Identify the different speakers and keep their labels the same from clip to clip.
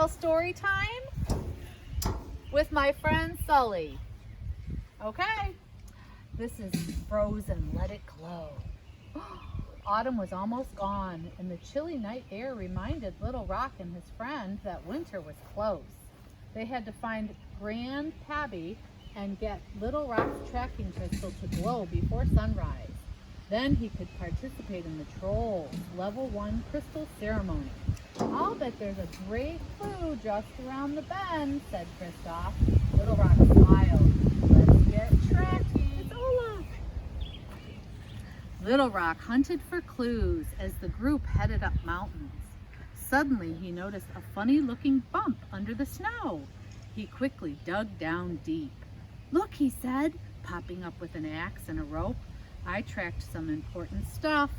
Speaker 1: tell story time with my friend Sully. Okay, this is Frozen, Let It Glow. Autumn was almost gone, and the chilly night air reminded Little Rock and his friend that winter was close. They had to find Grandpappy and get Little Rock's tracking crystal to glow before sunrise. Then he could participate in the Trolls Level 1 crystal ceremony. I'll bet there's a great clue just around the bend, said Kristoff. Little Rock smiled. Let's get tracking. It's Olaf. Little Rock hunted for clues as the group headed up mountains. Suddenly he noticed a funny-looking bump under the snow. He quickly dug down deep. Look, he said, popping up with an axe and a rope. I tracked some important stuff.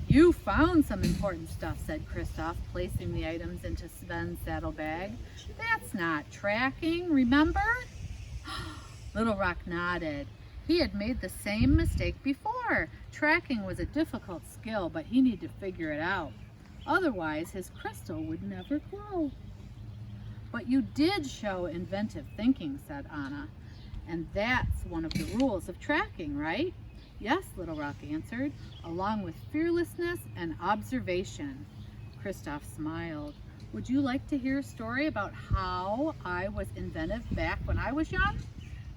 Speaker 1: You found some important stuff, said Kristoff, placing the items into Sven's saddlebag. That's not tracking, remember? Little Rock nodded. He had made the same mistake before. Tracking was a difficult skill, but he needed to figure it out. Otherwise, his crystal would never glow. But you did show inventive thinking, said Anna. And that's one of the rules of tracking, right? Yes, Little Rock answered, along with fearlessness and observation. Kristoff smiled. Would you like to hear a story about how I was inventive back when I was young?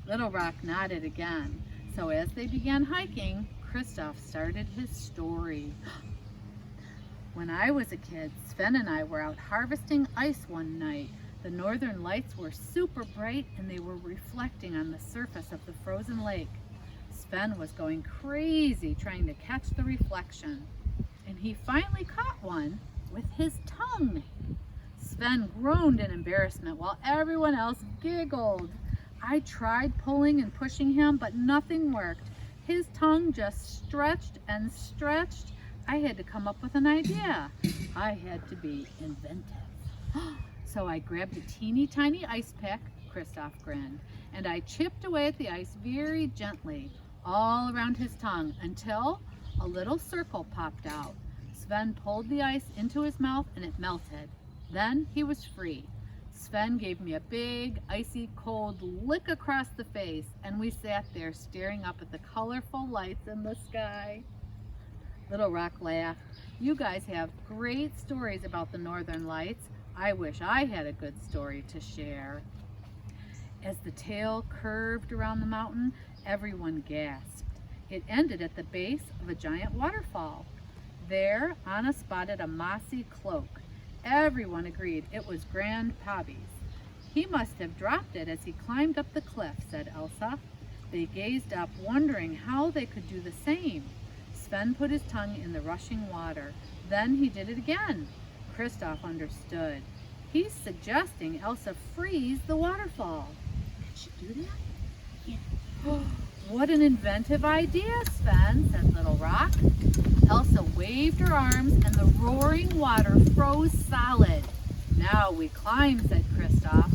Speaker 1: Little Rock nodded again. So as they began hiking, Kristoff started his story. When I was a kid, Sven and I were out harvesting ice one night. The northern lights were super bright and they were reflecting on the surface of the frozen lake. Sven was going crazy trying to catch the reflection, and he finally caught one with his tongue. Sven groaned in embarrassment while everyone else giggled. I tried pulling and pushing him, but nothing worked. His tongue just stretched and stretched. I had to come up with an idea. I had to be inventive. So I grabbed a teeny tiny ice pick, Kristoff grinned, and I chipped away at the ice very gently, all around his tongue, until a little circle popped out. Sven pulled the ice into his mouth and it melted. Then he was free. Sven gave me a big, icy cold lick across the face, and we sat there staring up at the colorful lights in the sky. Little Rock laughed. You guys have great stories about the northern lights. I wish I had a good story to share. As the tail curved around the mountain, everyone gasped. It ended at the base of a giant waterfall. There, Anna spotted a mossy cloak. Everyone agreed it was Grandpappy's. He must have dropped it as he climbed up the cliff, said Elsa. They gazed up, wondering how they could do the same. Sven put his tongue in the rushing water. Then he did it again. Kristoff understood. He's suggesting Elsa freeze the waterfall. Can she do that? Yeah. What an inventive idea, Sven, said Little Rock. Elsa waved her arms and the roaring water froze solid. Now we climb, said Kristoff.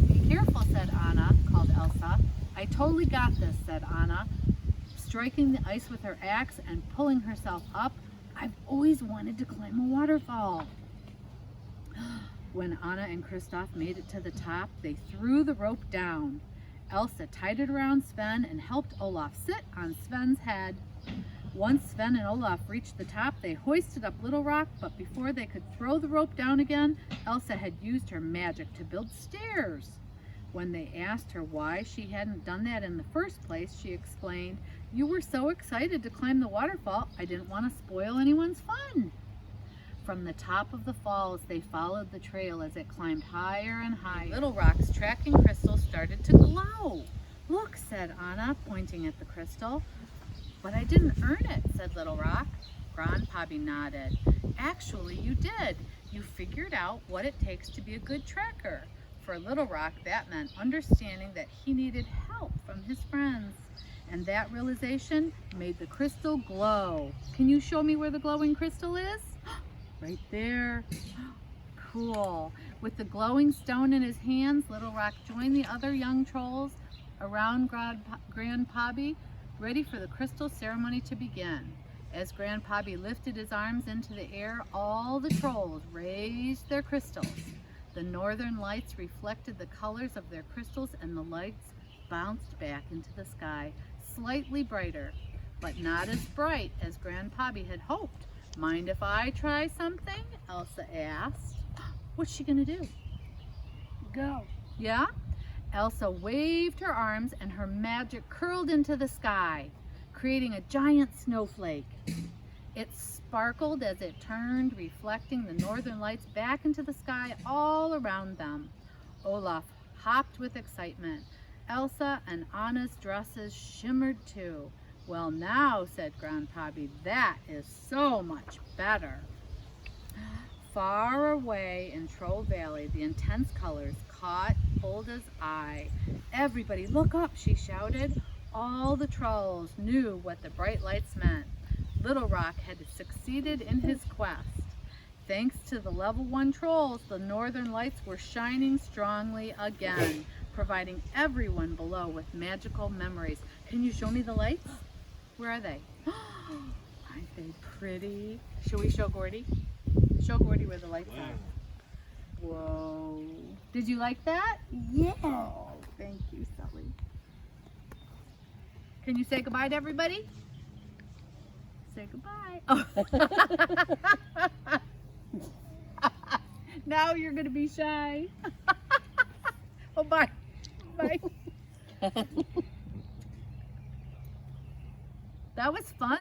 Speaker 1: Be careful, said Anna, called Elsa. I totally got this, said Anna, striking the ice with her axe and pulling herself up. I've always wanted to climb a waterfall. When Anna and Kristoff made it to the top, they threw the rope down. Elsa tied it around Sven and helped Olaf sit on Sven's head. Once Sven and Olaf reached the top, they hoisted up Little Rock, but before they could throw the rope down again, Elsa had used her magic to build stairs. When they asked her why she hadn't done that in the first place, she explained, "You were so excited to climb the waterfall, I didn't want to spoil anyone's fun." From the top of the falls, they followed the trail as it climbed higher and higher. Little Rock's tracking crystal started to glow. Look, said Anna, pointing at the crystal. But I didn't earn it, said Little Rock. Grandpappy nodded. Actually, you did. You figured out what it takes to be a good tracker. For Little Rock, that meant understanding that he needed help from his friends. And that realization made the crystal glow. Can you show me where the glowing crystal is? Right there. Cool. With the glowing stone in his hands, Little Rock joined the other young trolls around Grandpappy, ready for the crystal ceremony to begin. As Grandpappy lifted his arms into the air, all the trolls raised their crystals. The northern lights reflected the colors of their crystals, and the lights bounced back into the sky, slightly brighter, but not as bright as Grandpappy had hoped. Mind if I try something? Elsa asked. What's she gonna do?
Speaker 2: Go.
Speaker 1: Yeah? Elsa waved her arms and her magic curled into the sky, creating a giant snowflake. It sparkled as it turned, reflecting the northern lights back into the sky all around them. Olaf hopped with excitement. Elsa and Anna's dresses shimmered too. Well now, said Grandpappy, that is so much better. Far away in Troll Valley, the intense colors caught Hulda's eye. Everybody look up, she shouted. All the trolls knew what the bright lights meant. Little Rock had succeeded in his quest. Thanks to the level 1 trolls, the northern lights were shining strongly again, providing everyone below with magical memories. Can you show me the lights? Where are they? Aren't they pretty? Should we show Gordy? Show Gordy where the lights are. Whoa. Did you like that?
Speaker 2: Yeah.
Speaker 1: Oh, thank you, Sully. Can you say goodbye to everybody? Say goodbye. Oh. Now you're going to be shy. Oh, bye. Bye. That was fun.